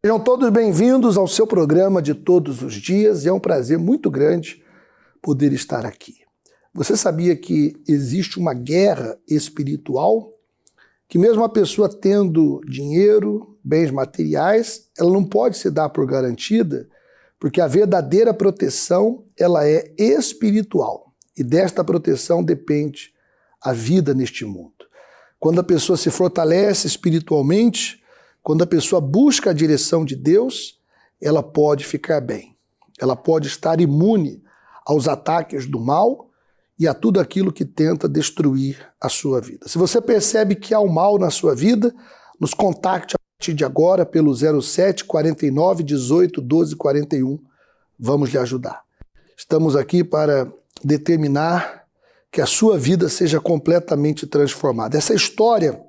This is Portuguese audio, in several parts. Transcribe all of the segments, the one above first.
Sejam todos bem-vindos ao seu programa de todos os dias e é um prazer muito grande poder estar aqui. Você sabia que existe uma guerra espiritual? Que mesmo a pessoa tendo dinheiro, bens materiais, ela não pode se dar por garantida, porque a verdadeira proteção ela é espiritual e desta proteção depende a vida neste mundo. Quando a pessoa se fortalece espiritualmente, quando a pessoa busca a direção de Deus, ela pode ficar bem. Ela pode estar imune aos ataques do mal e a tudo aquilo que tenta destruir a sua vida. Se você percebe que há um mal na sua vida, nos contacte a partir de agora pelo 07 49 18 12 41. Vamos lhe ajudar. Estamos aqui para determinar que a sua vida seja completamente transformada. Essa história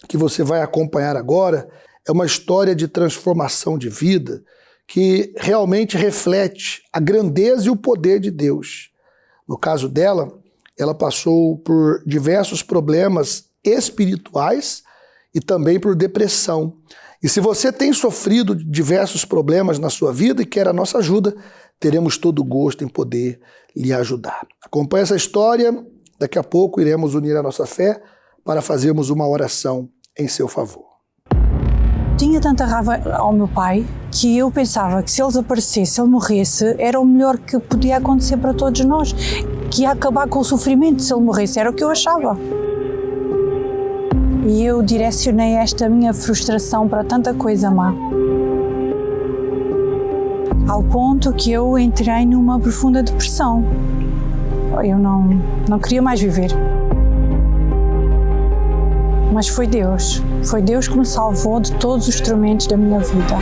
que você vai acompanhar agora é uma história de transformação de vida que realmente reflete a grandeza e o poder de Deus. No caso dela, ela passou por diversos problemas espirituais e também por depressão. E se você tem sofrido diversos problemas na sua vida e quer a nossa ajuda, teremos todo o gosto em poder lhe ajudar. Acompanhe essa história, daqui a pouco iremos unir a nossa fé para fazermos uma oração em seu favor. Tinha tanta raiva ao meu pai que eu pensava que se ele desaparecesse, se ele morresse, era o melhor que podia acontecer para todos nós, que ia acabar com o sofrimento se ele morresse, era o que eu achava. E eu direcionei esta minha frustração para tanta coisa má, ao ponto que eu entrei numa profunda depressão. Eu não queria mais viver. Mas foi Deus que me salvou de todos os tormentos da minha vida.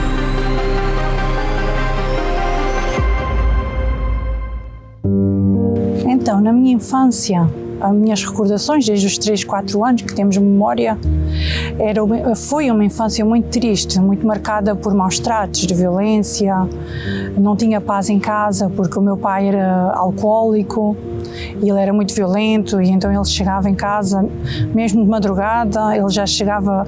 Então, na minha infância, as minhas recordações desde os 3, 4 anos que temos memória, foi uma infância muito triste, muito marcada por maus tratos, de violência, não tinha paz em casa porque o meu pai era alcoólico e ele era muito violento e então ele chegava em casa, mesmo de madrugada, ele já chegava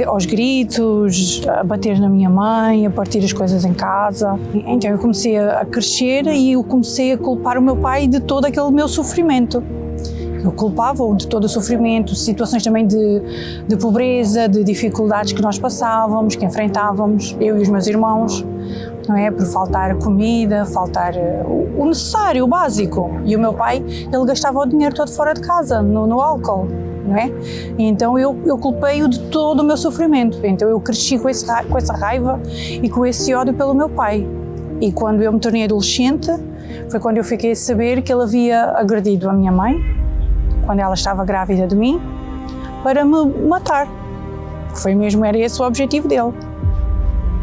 aos gritos, a bater na minha mãe, a partir as coisas em casa. Então eu comecei a crescer e eu comecei a culpar o meu pai de todo aquele meu sofrimento. Eu culpava-o de todo o sofrimento, situações também de pobreza, de dificuldades que nós passávamos, que enfrentávamos, eu e os meus irmãos, não é? Por faltar comida, faltar o necessário, o básico. E o meu pai, ele gastava o dinheiro todo fora de casa, no álcool, não é? E então eu culpei-o de todo o meu sofrimento. Então eu cresci com essa raiva e com esse ódio pelo meu pai. E quando eu me tornei adolescente, foi quando eu fiquei a saber que ele havia agredido a minha mãe, quando ela estava grávida de mim, para me matar. Era esse o objetivo dele.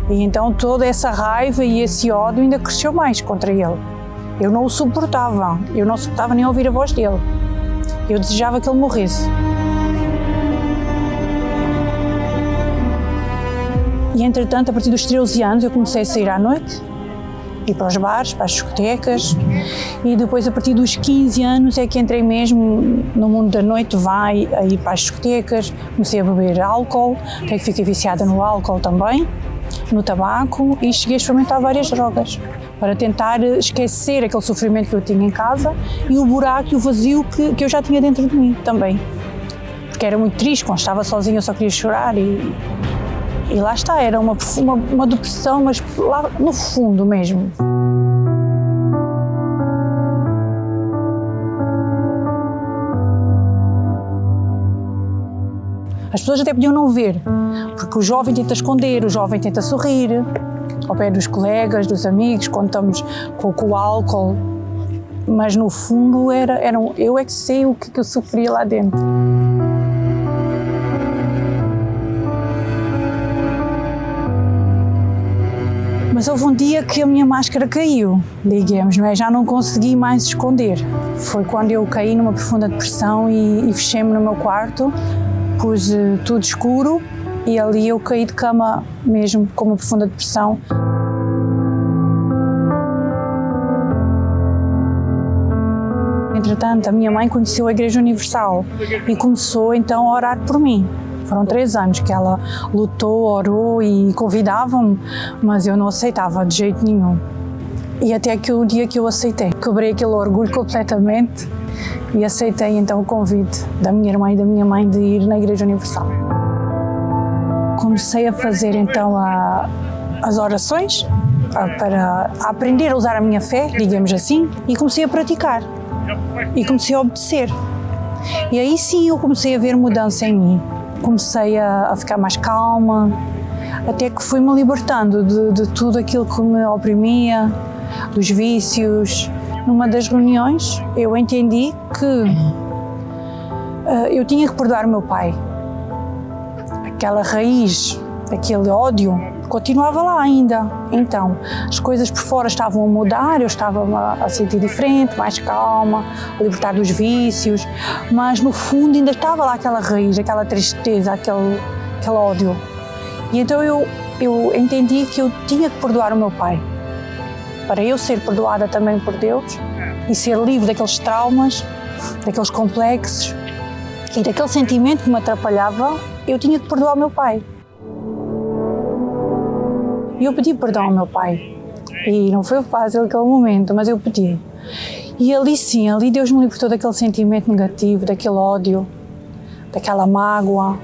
E então toda essa raiva e esse ódio ainda cresceu mais contra ele. Eu não suportava nem ouvir a voz dele. Eu desejava que ele morresse. E entretanto, a partir dos 13 anos, eu comecei a sair à noite, ir para os bares, para as discotecas, e depois a partir dos 15 anos é que entrei mesmo no mundo da noite, a ir para as discotecas, comecei a beber álcool, até que fiquei viciada no álcool também, no tabaco, e cheguei a experimentar várias drogas para tentar esquecer aquele sofrimento que eu tinha em casa e o buraco e o vazio que eu já tinha dentro de mim também, porque era muito triste, quando estava sozinha eu só queria chorar e lá está, era uma depressão, mas lá no fundo mesmo. As pessoas até podiam não ver, porque o jovem tenta esconder, o jovem tenta sorrir, ao pé dos colegas, dos amigos, quando estamos com o álcool, mas no fundo eu é que sei o que eu sofria lá dentro. Mas houve um dia que a minha máscara caiu, digamos, não é? Já não consegui mais esconder. Foi quando eu caí numa profunda depressão e fechei-me no meu quarto, pus tudo escuro e ali eu caí de cama mesmo com uma profunda depressão. Entretanto, a minha mãe conheceu a Igreja Universal e começou então a orar por mim. Foram 3 anos que ela lutou, orou e convidava-me, mas eu não aceitava de jeito nenhum. E até que o dia que eu aceitei, quebrei aquele orgulho completamente e aceitei então o convite da minha irmã e da minha mãe de ir na Igreja Universal. Comecei a fazer então as orações para aprender a usar a minha fé, digamos assim, e comecei a praticar e comecei a obedecer. E aí sim eu comecei a ver mudança em mim. Comecei a ficar mais calma, até que fui-me libertando de tudo aquilo que me oprimia, dos vícios. Numa das reuniões eu entendi que eu tinha que perdoar o meu pai. Aquela raiz, aquele ódio, continuava lá ainda. Então, as coisas por fora estavam a mudar, eu estava a sentir diferente, mais calma, a libertar dos vícios, mas no fundo ainda estava lá aquela raiz, aquela tristeza, aquele ódio. E então eu entendi que eu tinha que perdoar o meu pai, para eu ser perdoada também por Deus e ser livre daqueles traumas, daqueles complexos e daquele sentimento que me atrapalhava. Eu tinha que perdoar o meu pai. E eu pedi perdão ao meu pai. E não foi fácil aquele momento, mas eu pedi. E ali sim, ali Deus me libertou daquele sentimento negativo, daquele ódio, daquela mágoa.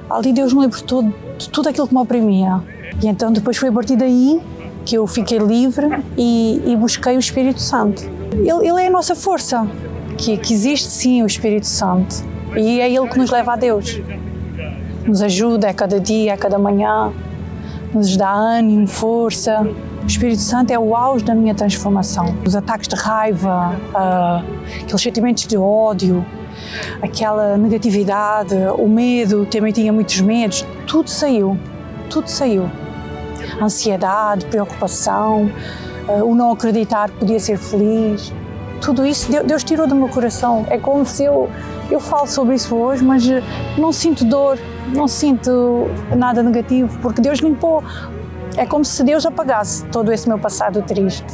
Ali Deus me libertou de tudo aquilo que me oprimia. E então depois foi a partir daí que eu fiquei livre e busquei o Espírito Santo. Ele é a nossa força, que existe sim o Espírito Santo. E é Ele que nos leva a Deus. Nos ajuda a cada dia, a cada manhã, nos dá ânimo, força. O Espírito Santo é o auge da minha transformação. Os ataques de raiva, aqueles sentimentos de ódio, aquela negatividade, o medo, também tinha muitos medos, tudo saiu, tudo saiu. Ansiedade, preocupação, o não acreditar que podia ser feliz, tudo isso Deus tirou do meu coração. É como se eu falo sobre isso hoje, mas não sinto dor, não sinto nada negativo, porque Deus limpou. É como se Deus apagasse todo esse meu passado triste.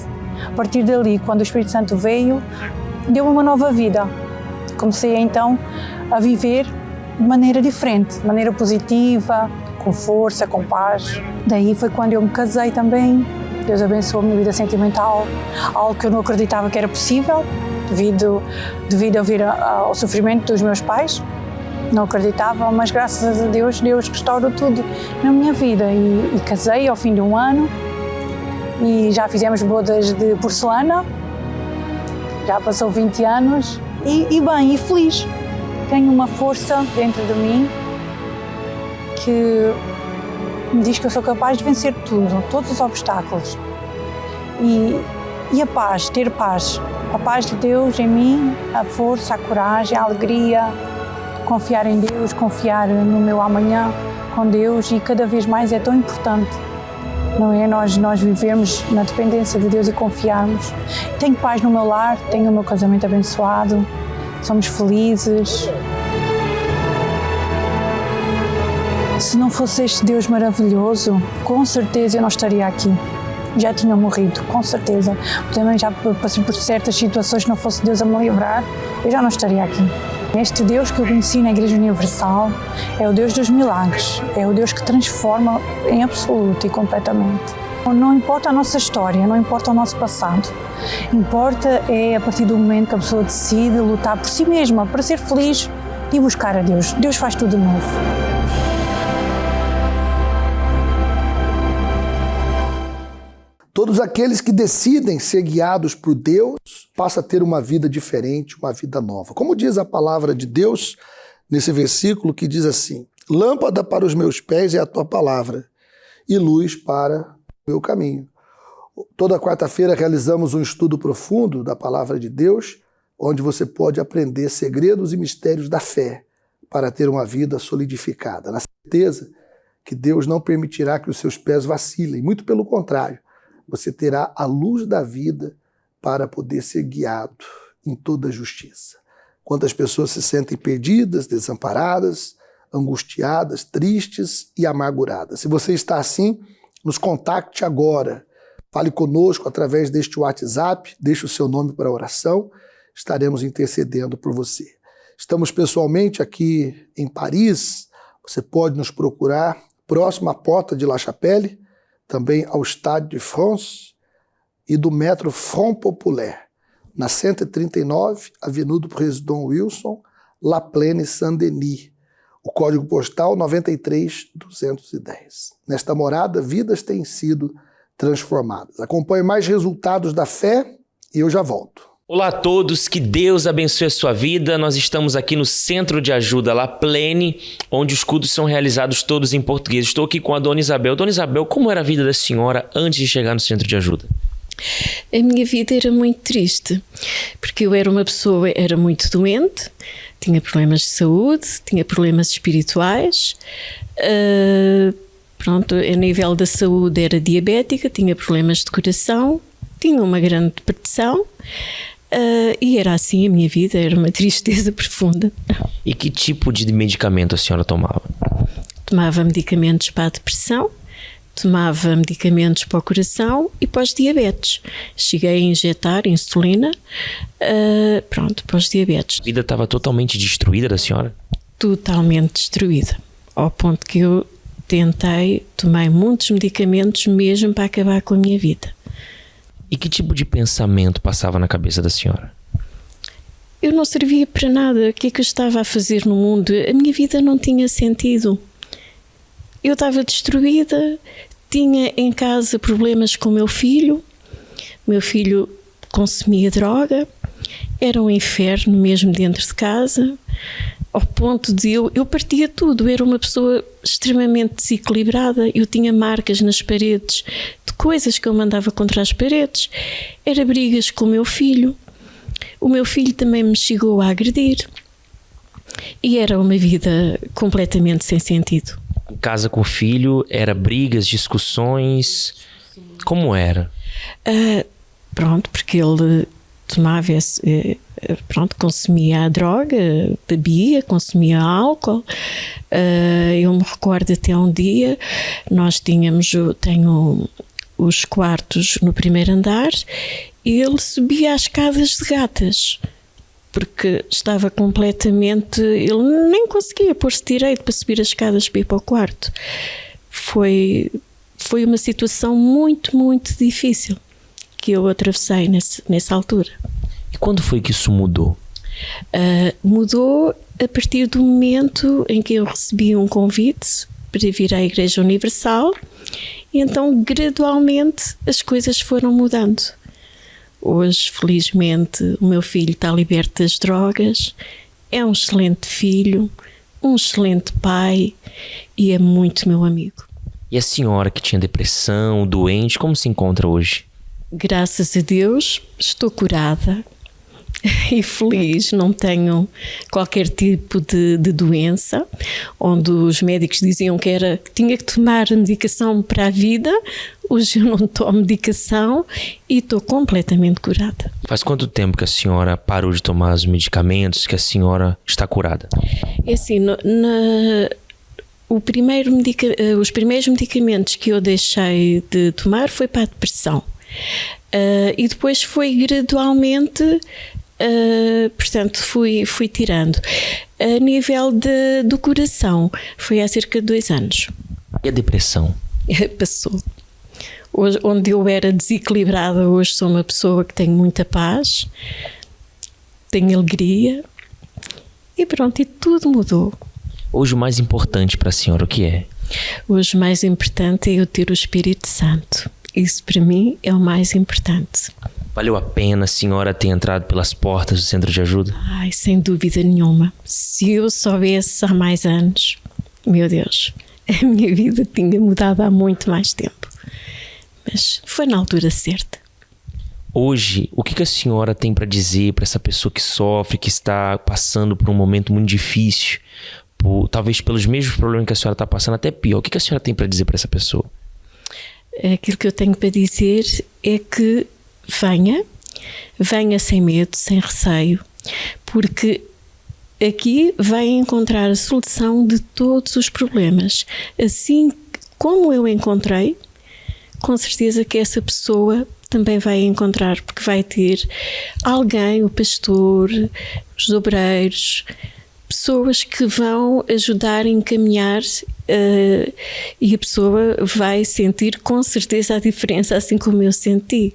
A partir dali, quando o Espírito Santo veio, deu-me uma nova vida. Comecei então a viver de maneira diferente, de maneira positiva, com força, com paz. Daí foi quando eu me casei também. Deus abençoou a minha vida sentimental, algo que eu não acreditava que era possível, devido a vir ao sofrimento dos meus pais. Não acreditava, mas graças a Deus, Deus restaurou tudo na minha vida. E casei ao fim de um ano e já fizemos bodas de porcelana, já passou 20 anos e bem, e feliz. Tenho uma força dentro de mim que me diz que eu sou capaz de vencer tudo, todos os obstáculos. E a paz, ter paz. A paz de Deus em mim, a força, a coragem, a alegria, confiar em Deus, confiar no meu amanhã com Deus, e cada vez mais é tão importante, não é? Nós vivermos na dependência de Deus e confiarmos. Tenho paz no meu lar, tenho o meu casamento abençoado, somos felizes. Se não fosse este Deus maravilhoso, com certeza eu não estaria aqui. Já tinha morrido, com certeza. Também já passei por certas situações, se não fosse Deus a me livrar, eu já não estaria aqui. Este Deus que eu conheci na Igreja Universal é o Deus dos milagres, é o Deus que transforma em absoluto e completamente. Não importa a nossa história, não importa o nosso passado, importa é a partir do momento que a pessoa decide lutar por si mesma, para ser feliz e buscar a Deus. Deus faz tudo de novo. Todos aqueles que decidem ser guiados por Deus passam a ter uma vida diferente, uma vida nova. Como diz a palavra de Deus nesse versículo que diz assim: lâmpada para os meus pés é a tua palavra e luz para o meu caminho. Toda quarta-feira realizamos um estudo profundo da palavra de Deus, onde você pode aprender segredos e mistérios da fé para ter uma vida solidificada, na certeza que Deus não permitirá que os seus pés vacilem, muito pelo contrário. Você terá a luz da vida para poder ser guiado em toda a justiça. Quantas pessoas se sentem perdidas, desamparadas, angustiadas, tristes e amarguradas. Se você está assim, nos contacte agora. Fale conosco através deste WhatsApp, deixe o seu nome para a oração, estaremos intercedendo por você. Estamos pessoalmente aqui em Paris, Você pode nos procurar próximo à porta de La Chapelle, também ao Stade de France e do metro Front Populaire, na 139, Avenida do Président Wilson, La Plaine Saint-Denis. O código postal 93210. Nesta morada, vidas têm sido transformadas. Acompanhe mais resultados da fé e eu já volto. Olá a todos, que Deus abençoe a sua vida. Nós estamos aqui no Centro de Ajuda La Plaine, onde os cultos são realizados todos em português. Estou aqui com a Dona Isabel. Dona Isabel, como era a vida da senhora antes de chegar no Centro de Ajuda? A minha vida era muito triste, porque eu era uma pessoa, era muito doente, tinha problemas de saúde, tinha problemas espirituais, a nível da saúde era diabética, tinha problemas de coração, tinha uma grande depressão, e era assim a minha vida, era uma tristeza profunda. E que tipo de medicamento a senhora tomava? Tomava medicamentos para a depressão, tomava medicamentos para o coração e para os diabetes. Cheguei a injetar insulina, para os diabetes. A vida estava totalmente destruída da senhora? Totalmente destruída, ao ponto que eu tomei muitos medicamentos mesmo para acabar com a minha vida. E que tipo de pensamento passava na cabeça da senhora? Eu não servia para nada. O que é que eu estava a fazer no mundo? A minha vida não tinha sentido. Eu estava destruída, tinha em casa problemas com o meu filho consumia droga, era um inferno mesmo dentro de casa, ao ponto de eu partia tudo, eu era uma pessoa extremamente desequilibrada, eu tinha marcas nas paredes de coisas que eu mandava contra as paredes, era brigas com o meu filho também me chegou a agredir e era uma vida completamente sem sentido. Em casa com o filho, era brigas, discussões, como era? Porque ele tomava consumia a droga, bebia, consumia álcool. Eu me recordo até um dia, tenho os quartos no primeiro andar e ele subia as escadas de gatas, porque estava completamente... Ele nem conseguia pôr-se direito para subir as escadas para ir para o quarto. Foi uma situação muito, muito difícil que eu atravessei nessa altura. E quando foi que isso mudou? Mudou a partir do momento em que eu recebi um convite para vir à Igreja Universal e então gradualmente as coisas foram mudando. Hoje, felizmente, o meu filho está liberto das drogas, é um excelente filho, um excelente pai e é muito meu amigo. E a senhora que tinha depressão, doente, como se encontra hoje? Graças a Deus, estou curada e feliz, não tenho qualquer tipo de doença, onde os médicos diziam que tinha que tomar medicação para a vida. Hoje eu não tomo medicação e estou completamente curada. Faz quanto tempo que a senhora parou de tomar os medicamentos, que a senhora está curada? É assim, os primeiros medicamentos que eu deixei de tomar foi para a depressão. E depois foi gradualmente, fui tirando. A nível do coração, foi há cerca de 2 anos. E a depressão? Passou. Hoje, onde eu era desequilibrada, hoje sou uma pessoa que tem muita paz, tenho alegria e pronto, e tudo mudou. Hoje o mais importante para a senhora, o que é? Hoje o mais importante é eu ter o Espírito Santo. Isso para mim é o mais importante. Valeu a pena a senhora ter entrado pelas portas do Centro de Ajuda? Ai, sem dúvida nenhuma. Se eu soubesse há mais anos, meu Deus, a minha vida tinha mudado há muito mais tempo. Mas foi na altura certa. Hoje, o que a senhora tem para dizer para essa pessoa que sofre, que está passando por um momento muito difícil, talvez pelos mesmos problemas que a senhora está passando, até pior? O que a senhora tem para dizer para essa pessoa? Aquilo que eu tenho para dizer é que venha sem medo, sem receio, porque aqui vai encontrar a solução de todos os problemas. Assim como eu encontrei, com certeza que essa pessoa também vai encontrar, porque vai ter alguém, o pastor, os obreiros, pessoas que vão ajudar a encaminhar e a pessoa vai sentir com certeza a diferença, assim como eu senti,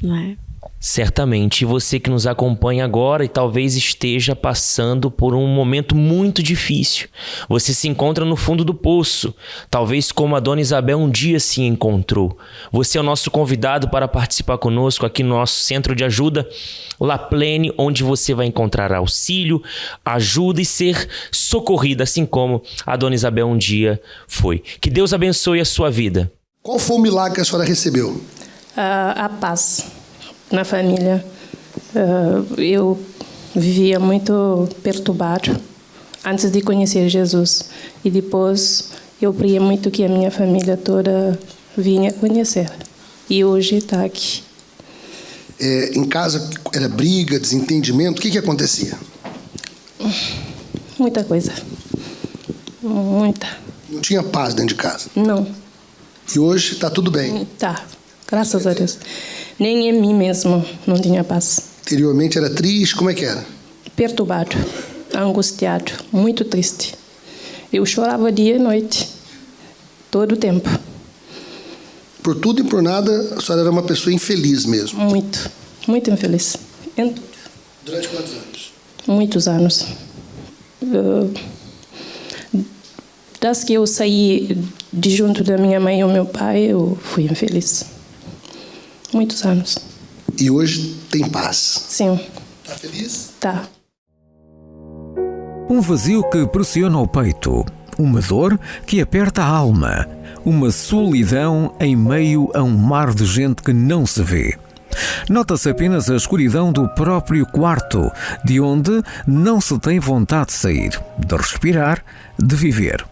não é? Certamente, e você que nos acompanha agora e talvez esteja passando por um momento muito difícil. Você se encontra no fundo do poço, talvez como a Dona Isabel um dia se encontrou. Você é o nosso convidado para participar conosco aqui no nosso Centro de Ajuda, La Plene, onde você vai encontrar auxílio, ajuda e ser socorrida, assim como a Dona Isabel um dia foi. Que Deus abençoe a sua vida. Qual foi o milagre que a senhora recebeu? A paz na família. Eu vivia muito perturbado antes de conhecer Jesus. E depois eu queria muito que a minha família toda vinha conhecer. E hoje está aqui. Em casa era briga, desentendimento, o que acontecia? Muita coisa. Muita. Não tinha paz dentro de casa? Não. E hoje está tudo bem? Tá, graças a Deus. Nem em mim mesmo não tinha paz. Anteriormente era triste, como é que era? Perturbado, angustiado, muito triste. Eu chorava dia e noite, todo o tempo. Por tudo e por nada, a senhora era uma pessoa infeliz mesmo? Muito, muito infeliz. Em tudo. Durante quantos anos? Muitos anos. Das que eu saí de junto da minha mãe e o meu pai, eu fui infeliz. Muitos anos. E hoje tem paz? Sim. Tá feliz? Tá. Um vazio que pressiona o peito, uma dor que aperta a alma, uma solidão em meio a um mar de gente que não se vê. Nota-se apenas a escuridão do próprio quarto, de onde não se tem vontade de sair, de respirar, de viver.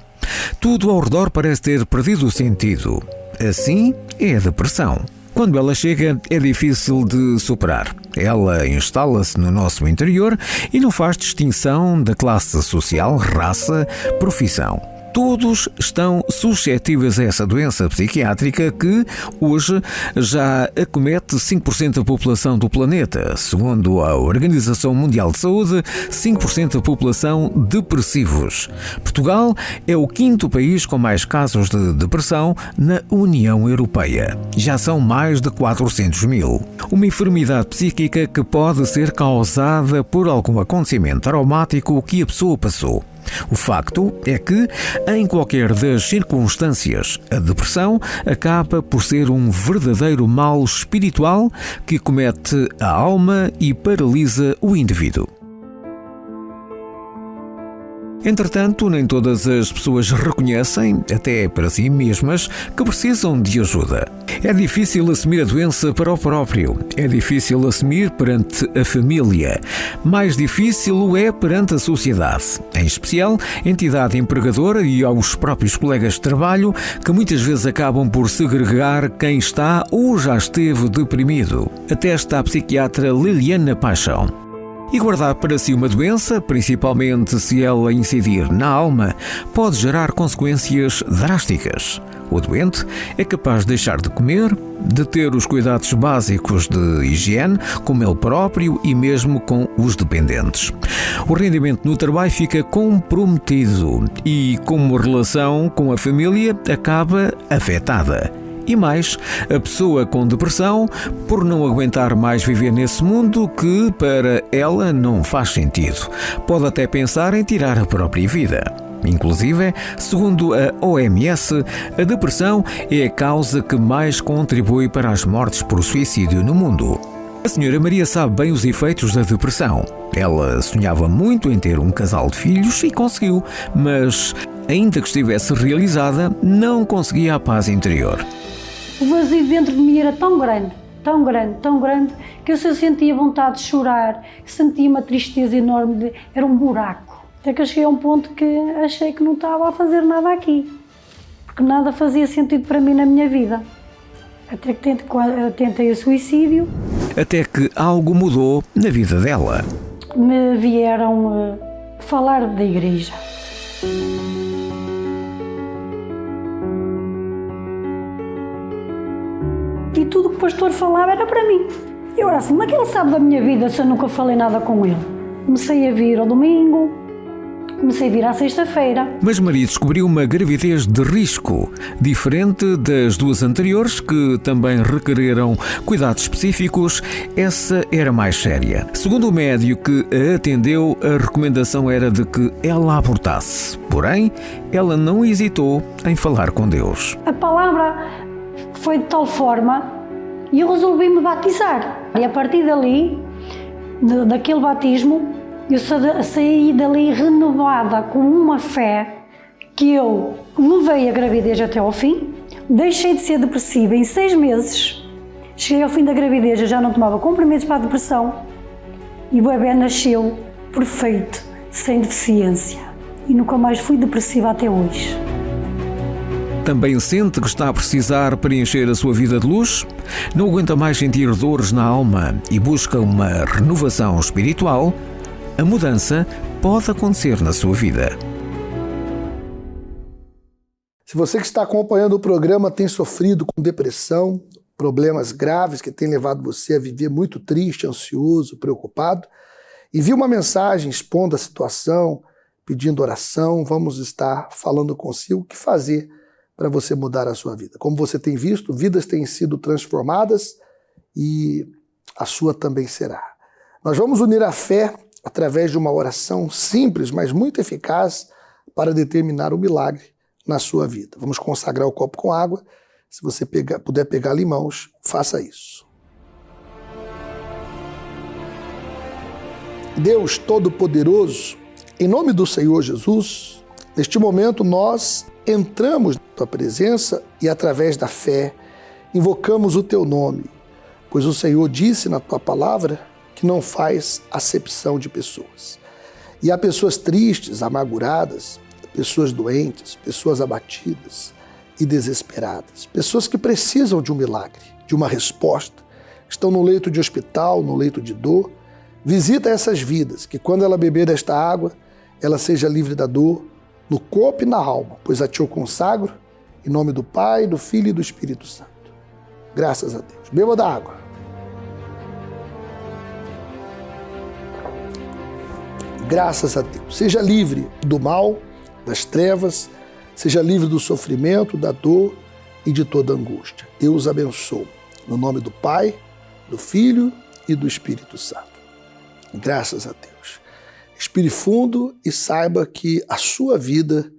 Tudo ao redor parece ter perdido o sentido. Assim é a depressão. Quando ela chega, é difícil de superar. Ela instala-se no nosso interior e não faz distinção da classe social, raça, profissão. Todos estão suscetíveis a essa doença psiquiátrica que, hoje, já acomete 5% da população do planeta. Segundo a Organização Mundial de Saúde, 5% da população depressivos. Portugal é o 5º país com mais casos de depressão na União Europeia. Já são mais de 400 mil. Uma enfermidade psíquica que pode ser causada por algum acontecimento traumático que a pessoa passou. O facto é que, em qualquer das circunstâncias, a depressão acaba por ser um verdadeiro mal espiritual que comete a alma e paralisa o indivíduo. Entretanto, nem todas as pessoas reconhecem, até para si mesmas, que precisam de ajuda. É difícil assumir a doença para o próprio. É difícil assumir perante a família. Mais difícil o é perante a sociedade, em especial a entidade empregadora e aos próprios colegas de trabalho, que muitas vezes acabam por segregar quem está ou já esteve deprimido. Atesta a psiquiatra Liliana Paixão. E guardar para si uma doença, principalmente se ela incidir na alma, pode gerar consequências drásticas. O doente é capaz de deixar de comer, de ter os cuidados básicos de higiene, como ele próprio e mesmo com os dependentes. O rendimento no trabalho fica comprometido e, como relação com a família, acaba afetada. E mais, a pessoa com depressão, por não aguentar mais viver nesse mundo que, para ela, não faz sentido. Pode até pensar em tirar a própria vida. Inclusive, segundo a OMS, a depressão é a causa que mais contribui para as mortes por suicídio no mundo. A senhora Maria sabe bem os efeitos da depressão. Ela sonhava muito em ter um casal de filhos e conseguiu, mas, ainda que estivesse realizada, não conseguia a paz interior. O vazio dentro de mim era tão grande, tão grande, tão grande, que eu só sentia vontade de chorar, sentia uma tristeza enorme, era um buraco. Até que eu cheguei a um ponto que achei que não estava a fazer nada aqui, porque nada fazia sentido para mim na minha vida. Até que tentei o suicídio. Até que algo mudou na vida dela. Me vieram falar da igreja. E tudo que o pastor falava era para mim. Eu era assim, mas que ele sabe da minha vida se eu nunca falei nada com ele? Comecei a vir ao domingo, comecei a vir à sexta-feira. Mas Maria descobriu uma gravidez de risco, diferente das duas anteriores, que também requereram cuidados específicos. Essa era mais séria. Segundo o médico que a atendeu, a recomendação era de que ela abortasse. Porém, ela não hesitou em falar com Deus. A palavra foi de tal forma e eu resolvi me batizar. E a partir dali, daquele batismo, eu saí dali renovada com uma fé que eu levei a gravidez até ao fim, deixei de ser depressiva em 6 meses, cheguei ao fim da gravidez, eu já não tomava comprimidos para a depressão e o bebê nasceu perfeito, sem deficiência e nunca mais fui depressiva até hoje. Também sente que está a precisar preencher a sua vida de luz? Não aguenta mais sentir dores na alma e busca uma renovação espiritual? A mudança pode acontecer na sua vida. Se você que está acompanhando o programa tem sofrido com depressão, problemas graves que têm levado você a viver muito triste, ansioso, preocupado, envie uma mensagem expondo a situação, pedindo oração. Vamos estar falando consigo o que fazer para você mudar a sua vida. Como você tem visto, vidas têm sido transformadas e a sua também será. Nós vamos unir a fé através de uma oração simples, mas muito eficaz para determinar o milagre na sua vida. Vamos consagrar o copo com água. Se você puder pegar ali em mãos, faça isso. Deus Todo-Poderoso, em nome do Senhor Jesus, neste momento nós entramos na Tua presença e através da fé invocamos o Teu nome, pois o Senhor disse na Tua palavra que não faz acepção de pessoas. E há pessoas tristes, amarguradas, pessoas doentes, pessoas abatidas e desesperadas, pessoas que precisam de um milagre, de uma resposta, estão no leito de hospital, no leito de dor. Visita essas vidas, que quando ela beber desta água, ela seja livre da dor, no corpo e na alma, pois a Ti eu consagro, em nome do Pai, do Filho e do Espírito Santo. Graças a Deus. Beba da água. Graças a Deus. Seja livre do mal, das trevas, seja livre do sofrimento, da dor e de toda angústia. Eu os abençoo. No nome do Pai, do Filho e do Espírito Santo. Graças a Deus. Respire fundo e saiba que a sua vida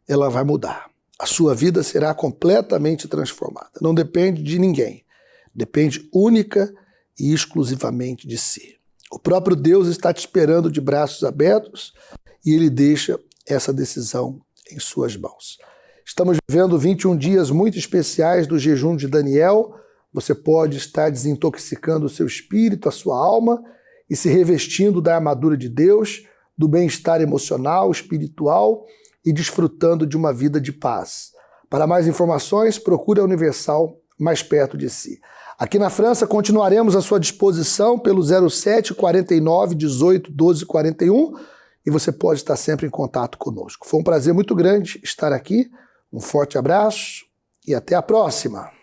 ela vai mudar. A sua vida será completamente transformada. Não depende de ninguém. Depende única e exclusivamente de si. O próprio Deus está te esperando de braços abertos e Ele deixa essa decisão em suas mãos. Estamos vivendo 21 dias muito especiais do jejum de Daniel. Você pode estar desintoxicando o seu espírito, a sua alma e se revestindo da armadura de Deus, do bem-estar emocional, espiritual e desfrutando de uma vida de paz. Para mais informações, procure a Universal mais perto de si. Aqui na França, continuaremos à sua disposição pelo 07 49 18 12 41 e você pode estar sempre em contato conosco. Foi um prazer muito grande estar aqui. Um forte abraço e até a próxima!